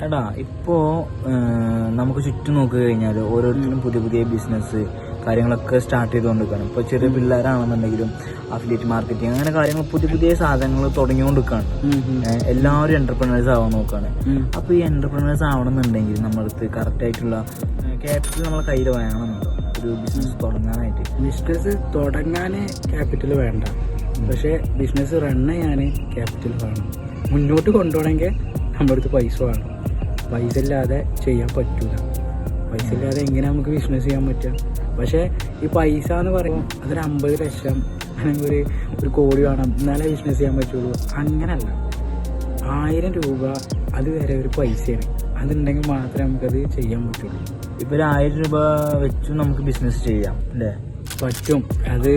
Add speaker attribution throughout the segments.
Speaker 1: എടാ ഇപ്പോ നമുക്ക് ചുറ്റും നോക്കി കഴിഞ്ഞാൽ ഓരോരുത്തരും പുതിയ പുതിയ ബിസിനസ് കാര്യങ്ങളൊക്കെ സ്റ്റാർട്ട് ചെയ്തുകൊണ്ടിരിക്കുകയാണ്. ഇപ്പോൾ ചെറിയ പിള്ളേരാണെന്നുണ്ടെങ്കിലും അഫിലിയേറ്റ് മാർക്കറ്റിംഗ് അങ്ങനെ കാര്യങ്ങൾ പുതിയ പുതിയ സാധനങ്ങൾ തുടങ്ങിക്കൊണ്ടിരിക്കുകയാണ്. എല്ലാവരും എന്റർപ്രണേഴ്സ് ആവാൻ നോക്കുകയാണ്. അപ്പോൾ ഈ എന്റർപ്രണേഴ്സ് ആവണമെന്നുണ്ടെങ്കിൽ നമ്മളടുത്ത് കറക്റ്റ് ആയിട്ടുള്ള ക്യാപിറ്റൽ നമ്മളെ കയ്യിൽ വേണമെന്നുണ്ടോ ഒരു ബിസിനസ് തുടങ്ങാനായിട്ട്?
Speaker 2: ബിസിനസ് തുടങ്ങാൻ ക്യാപിറ്റൽ വേണ്ട, പക്ഷെ ബിസിനസ് റൺ ചെയ്യാൻ ക്യാപിറ്റൽ വേണം. മുന്നോട്ട് കൊണ്ടുപോകണമെങ്കിൽ നമ്മുടെ അടുത്ത് പൈസ വേണം. പൈസ ഇല്ലാതെ ചെയ്യാൻ പറ്റൂല. പൈസ ഇല്ലാതെ എങ്ങനെ നമുക്ക് ബിസിനസ് ചെയ്യാൻ പറ്റുക? പക്ഷെ ഈ പൈസ എന്ന് പറയുമ്പോൾ അതൊരു 50 ലക്ഷം അല്ലെങ്കിൽ ഒരു കോടി വേണം എന്നാലേ ബിസിനസ് ചെയ്യാൻ പറ്റുള്ളൂ. അങ്ങനല്ല, 1000 രൂപ അത് വരെ ഒരു പൈസയാണ്. അതുണ്ടെങ്കിൽ മാത്രമേ നമുക്കത് ചെയ്യാൻ പറ്റുള്ളൂ.
Speaker 1: ഇപ്പൊ 1000 രൂപ വെച്ചു നമുക്ക് ബിസിനസ് ചെയ്യാം അല്ലേ?
Speaker 2: പറ്റും. അത്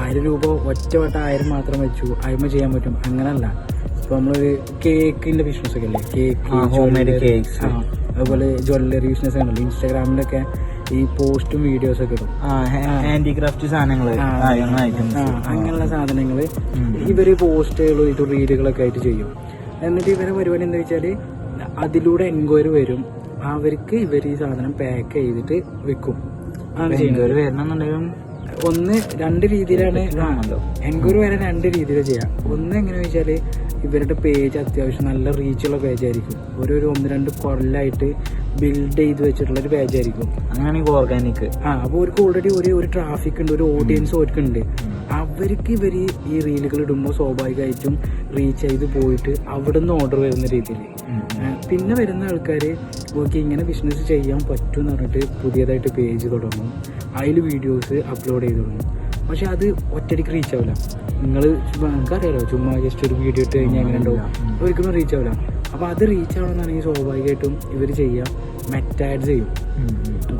Speaker 2: 1000 രൂപ ഒറ്റവട്ടം 1000 മാത്രം വെച്ചു അതിന് ചെയ്യാൻ പറ്റും. അങ്ങനല്ല. ഇപ്പൊ നമ്മളൊരു കേക്കിന്റെ ബിസിനസ് ഒക്കെ അല്ലേ, കേക്ക്,
Speaker 1: ഹോം മെയ്ഡ് കേക്ക്സ്,
Speaker 2: അതുപോലെ ജ്വല്ലറി ബിസിനസ് ആണല്ലോ. ഇൻസ്റ്റാഗ്രാമിലൊക്കെ ഈ പോസ്റ്റും വീഡിയോസ് ഒക്കെ ഇടും,
Speaker 1: ഹാൻഡിക്രാഫ്റ്റ് സാധനങ്ങള്,
Speaker 2: അങ്ങനെയുള്ള സാധനങ്ങള് ഇവര് പോസ്റ്റുകളും ഇത് റീലുകളൊക്കെ ആയിട്ട് ചെയ്യും. എന്നിട്ട് ഇവരെ പരിപാടി എന്താ വെച്ചാല് അതിലൂടെ എൻക്വയറി വരും. അവർക്ക് ഇവർ ഈ സാധനം പാക്ക് ചെയ്തിട്ട് വിൽക്കും.
Speaker 1: വരണമെന്നുണ്ടെങ്കിലും
Speaker 2: രണ്ട് രീതിയിലാണ് എൻക്വയറി വരാൻ 2 രീതിയിൽ ചെയ്യാം. ഒന്ന് എങ്ങനെ വെച്ചാല് ഇവരുടെ പേജ് അത്യാവശ്യം നല്ല റീച്ചുള്ള പേജായിരിക്കും. ഒരു 1-2 കൊല്ലമായിട്ട് ബിൽഡ് ചെയ്ത് വെച്ചിട്ടുള്ള ഒരു പേജായിരിക്കും.
Speaker 1: അങ്ങനെയാണെങ്കിൽ ഓർഗാനിക്.
Speaker 2: അപ്പോൾ അവർക്ക് ഓൾറെഡി ഒരു ട്രാഫിക് ഉണ്ട്, ഒരു ഓഡിയൻസ് അവർക്കുണ്ട്. അവർക്ക് ഇവർ ഈ റീലുകൾ ഇടുമ്പോൾ സ്വാഭാവികമായിട്ടും റീച്ച് ചെയ്ത് പോയിട്ട് അവിടെ നിന്ന് ഓർഡർ വരുന്ന രീതിയിൽ. പിന്നെ വരുന്ന ആൾക്കാർ ഓക്കെ ഇങ്ങനെ ബിസിനസ് ചെയ്യാൻ പറ്റും എന്ന് പറഞ്ഞിട്ട് പുതിയതായിട്ട് പേജ് തുടങ്ങും, അതിൽ വീഡിയോസ് അപ്ലോഡ് ചെയ്ത് തുടങ്ങും. പക്ഷെ അത് ഒറ്റയ്ക്ക് റീച്ച് ആവില്ല. നമുക്കറിയാലോ, ചുമ്മാ ജസ്റ്റ് ഒരു വീഡിയോ ഇട്ട് കഴിഞ്ഞാൽ എങ്ങനെ ഉണ്ടാവും, ഒരിക്കലും റീച്ച് ആവില്ല. അപ്പോൾ അത് റീച്ച് ആവണമെന്നാണെങ്കിൽ സ്വാഭാവികമായിട്ടും ഇവർ ചെയ്യാം, മെറ്റാഡ്സ് ചെയ്യും.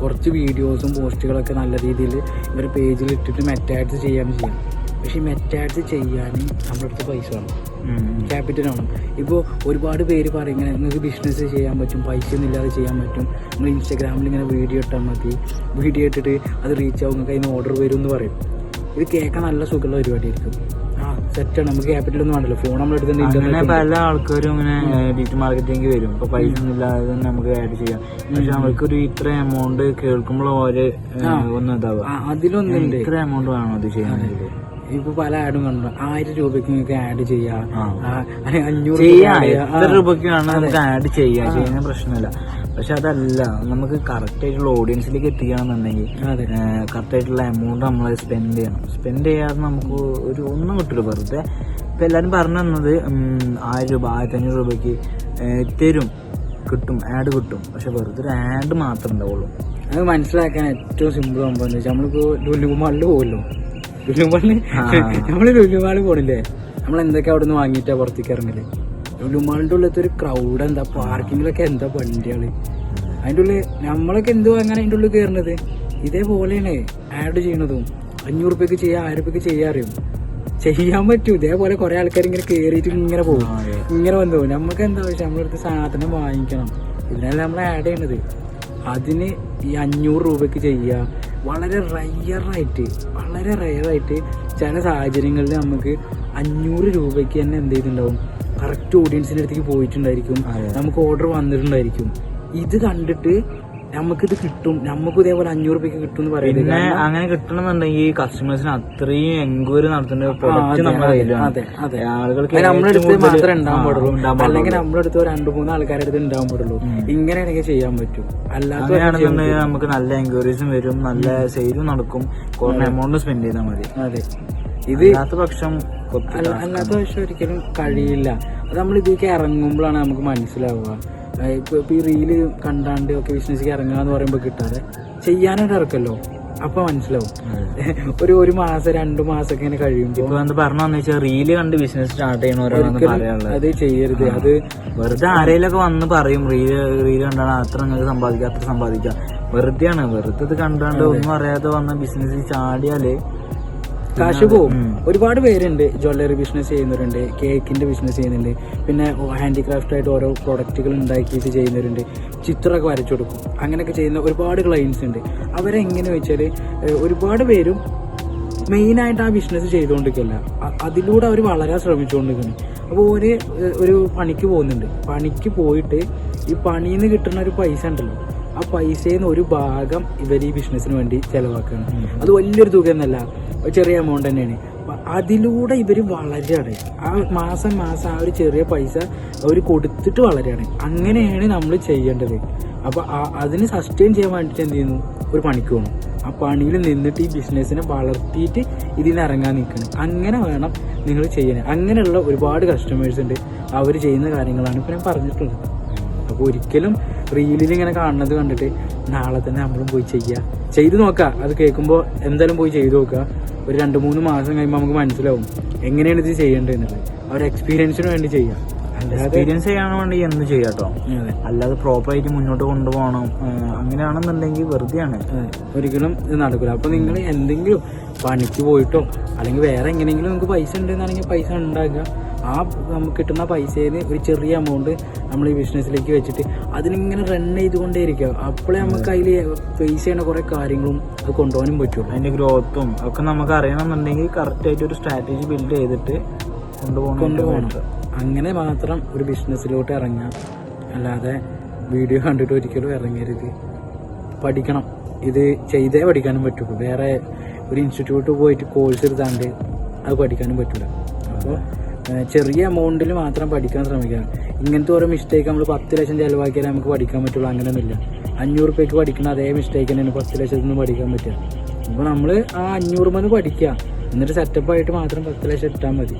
Speaker 2: കുറച്ച് വീഡിയോസും പോസ്റ്റുകളൊക്കെ നല്ല രീതിയിൽ ഇവർ പേജിൽ ഇട്ടിട്ട് മെറ്റാഡ്സ് ചെയ്യാൻ ചെയ്യാം. പക്ഷേ ഈ മെറ്റാഡ്സ് ചെയ്യാൻ നമ്മുടെ അടുത്ത് പൈസ വേണം, ക്യാപിറ്റൽ വേണം. ഇപ്പോൾ ഒരുപാട് പേര് പറയും ഇങ്ങനെ നിങ്ങൾക്ക് ബിസിനസ് ചെയ്യാൻ പറ്റും, പൈസ ഒന്നും ഇല്ലാതെ ചെയ്യാൻ പറ്റും, നിങ്ങൾ ഇൻസ്റ്റാഗ്രാമിൽ ഇങ്ങനെ വീഡിയോ ഇട്ടാൽ മതി, വീഡിയോ ഇട്ടിട്ട് അത് റീച്ച് ആവും, നിങ്ങൾക്ക് അതിന് ഓർഡർ വരും എന്ന് പറയും. ഇത് കേൾക്കാൻ നല്ല സുഖമുള്ള പരിപാടിയായിരിക്കും. സെറ്റാണ്, നമുക്ക് ക്യാപിറ്റൽ ഒന്നും വേണ്ടല്ലോ, ഫോൺ നമ്മളെടുത്ത്
Speaker 1: പല ആൾക്കാരും ഇങ്ങനെ ഡിജിറ്റൽ മാർക്കറ്റിംഗ് വരും. ഇപ്പൊ പൈസ ഒന്നും ഇല്ലാതെ തന്നെ നമുക്ക് ആഡ് ചെയ്യാം. പക്ഷെ അവർക്കൊരു ഇത്ര എമൗണ്ട് കേൾക്കുമ്പോൾ ഒന്നും ഇതാവുക,
Speaker 2: അതിലൊന്നുണ്ട്,
Speaker 1: ഇത്ര എമൗണ്ട് വേണം അത് ചെയ്യാൻ.
Speaker 2: ഇപ്പൊ പല ആഡും കണ്ടു 1000 രൂപയ്ക്ക് നിങ്ങൾക്ക് ആഡ് ചെയ്യാം,
Speaker 1: 500 രൂപയ്ക്ക് വേണം നമുക്ക് ആഡ് ചെയ്യാം, ചെയ്യുന്ന പ്രശ്നമില്ല. പക്ഷെ അതല്ല, നമുക്ക് കറക്റ്റ് ആയിട്ടുള്ള ഓഡിയൻസിലേക്ക് എത്തിക്കുകയാണെന്നുണ്ടെങ്കിൽ കറക്റ്റ് ആയിട്ടുള്ള എമൗണ്ട് നമ്മൾ സ്പെൻഡ് ചെയ്യണം. സ്പെൻഡ് ചെയ്യാതെ നമുക്ക് ഒന്നും കിട്ടില്ല വെറുതെ. ഇപ്പൊ എല്ലാരും പറഞ്ഞു തന്നത് 1000 രൂപ 1500 രൂപയ്ക്ക് തരും, കിട്ടും, ആഡ് കിട്ടും. പക്ഷെ വെറുതെ ഒരു ആഡ് മാത്രമേ ഉണ്ടാവുള്ളൂ.
Speaker 2: അത് മനസ്സിലാക്കാൻ ഏറ്റവും സിമ്പിൾ സംഭവം എന്താ വെച്ചാൽ നമ്മളിപ്പോ ലുലുമാളിൽ പോകുമല്ലോ, നമ്മള് ലുലുമാളിൽ പോണില്ലേ, നമ്മൾ എന്തൊക്കെ അവിടെ നിന്ന് വാങ്ങിയിട്ടാ പുറത്തേക്ക് ഇറങ്ങല്. ലുലുമാളിന്റെ ഉള്ളത്തെ ഒരു ക്രൗഡ് എന്താ, പാർക്കിങ്ങിലൊക്കെ എന്താ വണ്ടികള്, അതിൻ്റെ ഉള്ളിൽ നമ്മളൊക്കെ എന്ത് വാങ്ങാൻ അതിൻ്റെ ഉള്ളിൽ കയറുന്നത്. ഇതേപോലെയാണ് ആഡ് ചെയ്യണതും. 500 രൂപയ്ക്ക് ചെയ്യാം, 1000 രൂപയ്ക്ക് ചെയ്യാൻ അറിയും, ചെയ്യാൻ പറ്റും. ഇതേപോലെ കുറെ ആൾക്കാർ ഇങ്ങനെ കയറിയിട്ട് ഇങ്ങനെ പോകും, ഇങ്ങനെ വന്നു പോകും. നമുക്ക് എന്താ വെച്ചാൽ നമ്മളടുത്ത് സാധനം വാങ്ങിക്കണം, ഇതിനല്ല നമ്മൾ ആഡ് ചെയ്യണത്. അതിന് ഈ 500 രൂപയ്ക്ക് ചെയ്യുക വളരെ റയറായിട്ട് ചില സാഹചര്യങ്ങളിൽ നമുക്ക് 500 രൂപയ്ക്ക് തന്നെ എന്ത് ചെയ്തിട്ടുണ്ടാവും, കറക്റ്റ് ഓഡിയൻസിൻ്റെ അടുത്തേക്ക് പോയിട്ടുണ്ടായിരിക്കും, നമുക്ക് ഓർഡർ വന്നിട്ടുണ്ടായിരിക്കും. ഇത് കണ്ടിട്ട് നമുക്കിത് കിട്ടും, നമുക്കും ഇതേപോലെ 500 രൂപയ്ക്ക് കിട്ടും എന്ന് പറയുന്നത്.
Speaker 1: പിന്നെ അങ്ങനെ കിട്ടണമെന്നുണ്ടെങ്കിൽ കസ്റ്റമേഴ്സിന് അത്രയും എൻക്വയറി നടത്തേണ്ട പ്രൊഡക്റ്റ് നമ്മുടെ കയ്യിലാണ്. ആളുകൾക്ക്
Speaker 2: നമ്മുടെ അടുത്ത് മാത്രമേ ഉണ്ടാവാൻ പാടുള്ളൂ, അല്ലെങ്കിൽ നമ്മുടെ അടുത്ത് 2-3 ആൾക്കാരുടെ അടുത്ത് ഉണ്ടാവാൻ പാടുള്ളൂ. ഇങ്ങനെയാണെങ്കിൽ ചെയ്യാൻ പറ്റും.
Speaker 1: അല്ലാതെയാണെന്നുണ്ടെങ്കിൽ നമുക്ക് നല്ല എൻക്വയറീസും വരും, നല്ല സെയിലും നടക്കും, കുറഞ്ഞ എമൗണ്ട് സ്പെൻഡ് ചെയ്താൽ മതി.
Speaker 2: അതെ, ഇത് അല്ലാത്ത പക്ഷം ഒരിക്കലും കഴിയില്ല. അത് നമ്മൾ ഇതിലേക്ക് ഇറങ്ങുമ്പോഴാണ് നമുക്ക് മനസ്സിലാവുക. ഇപ്പൊ ഈ റീല് കണ്ടാണ്ട് ഒക്കെ ബിസിനസ്സിലേക്ക് ഇറങ്ങുക എന്ന് പറയുമ്പോൾ കിട്ടാതെ ചെയ്യാനായിട്ട് ഇറക്കല്ലോ, അപ്പൊ മനസ്സിലാവും. ഒരു മാസം 2 മാസമൊക്കെ ഇങ്ങനെ കഴിയുമ്പോൾ
Speaker 1: പറഞ്ഞു വെച്ചാൽ റീല് കണ്ട് ബിസിനസ് സ്റ്റാർട്ട് ചെയ്യണവരാണ് പറയാനുള്ളത്.
Speaker 2: അത് ചെയ്യരുത്. അത്
Speaker 1: വെറുതെ ആരെയിലൊക്കെ വന്ന് പറയും റീല് കണ്ടാണ് അത്ര നിങ്ങൾക്ക് സമ്പാദിക്കാം, അത്ര സമ്പാദിക്കാം. വെറുതെയാണ്, വെറുതെ ഇത് കണ്ടാണ്ട് ഒന്നും അറിയാതെ വന്ന ബിസിനസ്സിൽ ചാടിയാല്
Speaker 2: കാശ് പോവും. ഒരുപാട് പേരുണ്ട്, ജ്വല്ലറി ബിസിനസ് ചെയ്യുന്നവരുണ്ട്, കേക്കിന്റെ ബിസിനസ് ചെയ്യുന്നുണ്ട്, പിന്നെ ഹാൻഡിക്രാഫ്റ്റ് ആയിട്ട് ഓരോ പ്രൊഡക്റ്റുകൾ ഉണ്ടാക്കിയിട്ട് ചെയ്യുന്നവരുണ്ട്, ചിത്രമൊക്കെ വരച്ചു കൊടുക്കും, അങ്ങനെയൊക്കെ ചെയ്യുന്ന ഒരുപാട് ക്ലയൻസ് ഉണ്ട്. അവരെങ്ങനെ വെച്ചാൽ ഒരുപാട് പേരും മെയിനായിട്ട് ആ ബിസിനസ് ചെയ്തുകൊണ്ടിരിക്കില്ല, അതിലൂടെ അവർ വളരാൻ ശ്രമിച്ചുകൊണ്ടിരിക്കുന്നു. അപ്പോൾ ഒരു പണിക്ക് പോകുന്നുണ്ട്, പണിക്ക് പോയിട്ട് ഈ പണിയിൽ നിന്ന് കിട്ടുന്ന ഒരു പൈസ ഉണ്ടല്ലോ, ആ പൈസയിൽ നിന്ന് ഒരു ഭാഗം ഇവർ ഈ ബിസിനസ്സിന് വേണ്ടി ചിലവാക്കുകയാണ്. അത് വലിയൊരു തുക എന്നല്ല, ചെറിയ എമൗണ്ട് തന്നെയാണ്. അതിലൂടെ ഇവർ വളരെയാണ്. ആ മാസം ആ ഒരു ചെറിയ പൈസ അവർ കൊടുത്തിട്ട് വളരെയാണ്. അങ്ങനെയാണ് നമ്മൾ ചെയ്യേണ്ടത്. അപ്പോൾ അതിന് സസ്റ്റെയിൻ ചെയ്യാൻ വേണ്ടിയിട്ട് എന്ത് ചെയ്യുന്നു, ഒരു പണിക്ക് പോകണം. ആ പണിയിൽ നിന്നിട്ട് ഈ ബിസിനസ്സിനെ വളർത്തിയിട്ട് ഇതിൽ നിന്ന് ഇറങ്ങാൻ നിൽക്കണം. അങ്ങനെ വേണം നിങ്ങൾ ചെയ്യാൻ. അങ്ങനെയുള്ള ഒരുപാട് കസ്റ്റമേഴ്സ് ഉണ്ട്, അവർ ചെയ്യുന്ന കാര്യങ്ങളാണ് ഇപ്പോൾ ഞാൻ പറഞ്ഞിട്ടുള്ളത്. അപ്പോൾ ഒരിക്കലും റീലിൽ ഇങ്ങനെ കാണുന്നത് കണ്ടിട്ട് നാളെ തന്നെ നമ്മളും പോയി ചെയ്ത് നോക്കുക. അത് കേൾക്കുമ്പോൾ എന്തായാലും പോയി ചെയ്ത് നോക്കുക. ഒരു 2-3 മാസം കഴിയുമ്പോൾ നമുക്ക് മനസ്സിലാവും എങ്ങനെയാണ് ഇത് ചെയ്യേണ്ടത് എന്നുള്ളത്. അവർ എക്സ്പീരിയൻസിന് വേണ്ടി ചെയ്യാം.
Speaker 1: എക്സ്പീരിയൻസ് ചെയ്യാൻ വേണ്ടി എന്ത് ചെയ്യാട്ടോ, അല്ലാതെ പ്രോപ്പറായിട്ട് മുന്നോട്ട് കൊണ്ടുപോകണം അങ്ങനെയാണെന്നുണ്ടെങ്കിൽ വെറുതെയാണ്,
Speaker 2: ഒരിക്കലും ഇത് നടക്കില്ല. അപ്പോൾ നിങ്ങൾ എന്തെങ്കിലും പണിക്ക് പോയിട്ടോ അല്ലെങ്കിൽ വേറെ എങ്ങനെയെങ്കിലും നിങ്ങൾക്ക് പൈസ ഉണ്ടെന്നാണെങ്കിൽ പൈസ ഉണ്ടാക്കുക. ആ നമുക്ക് കിട്ടുന്ന പൈസയിൽ ഒരു ചെറിയ എമൗണ്ട് നമ്മൾ ഈ ബിസിനസ്സിലേക്ക് വെച്ചിട്ട് അതിനിങ്ങനെ റൺ ചെയ്തുകൊണ്ടേയിരിക്കുക. അപ്പോഴേ നമുക്ക് അതിൽ ഫേസ് ചെയ്യുന്ന കുറേ കാര്യങ്ങളും അത് കൊണ്ടുപോകാനും പറ്റുള്ളൂ.
Speaker 1: അതിൻ്റെ ഗ്രോത്തും ഒക്കെ നമുക്ക് അറിയണമെന്നുണ്ടെങ്കിൽ കറക്റ്റായിട്ട് ഒരു സ്ട്രാറ്റജി ബിൽഡ് ചെയ്തിട്ട് കൊണ്ടുപോകണം.
Speaker 2: അങ്ങനെ മാത്രം ഒരു ബിസിനസ്സിലോട്ട് ഇറങ്ങാം. അല്ലാതെ വീഡിയോ കണ്ടിട്ട് ഒരിക്കലും ഇറങ്ങരുത്. പഠിക്കണം. ഇത് ചെയ്തേ പഠിക്കാനും പറ്റുള്ളൂ. വേറെ ഒരു ഇൻസ്റ്റിറ്റ്യൂട്ട് പോയിട്ട് കോഴ്സ് എടുത്താണ്ട് അത് പഠിക്കാനും പറ്റില്ല. അപ്പോൾ ചെറിയ എമൗണ്ടിൽ മാത്രം പഠിക്കാൻ ശ്രമിക്കുക. ഇങ്ങനത്തെ ഓരോ മിസ്റ്റേക്ക് നമ്മൾ 10 ലക്ഷം ചിലവാക്കിയാലേ നമുക്ക് പഠിക്കാൻ പറ്റുള്ളൂ. അങ്ങനെയൊന്നുമില്ല. 500 രൂപയ്ക്ക് പഠിക്കുന്ന അതേ മിസ്റ്റേക്ക് തന്നെയാണ് 10 ലക്ഷത്തിൽ നിന്ന് പഠിക്കാൻ പറ്റുക. അപ്പോൾ നമ്മൾ ആ 500 പഠിക്കുക, എന്നിട്ട് സെറ്റപ്പായിട്ട് മാത്രം 10 ലക്ഷം ഇട്ടാൽ മതി.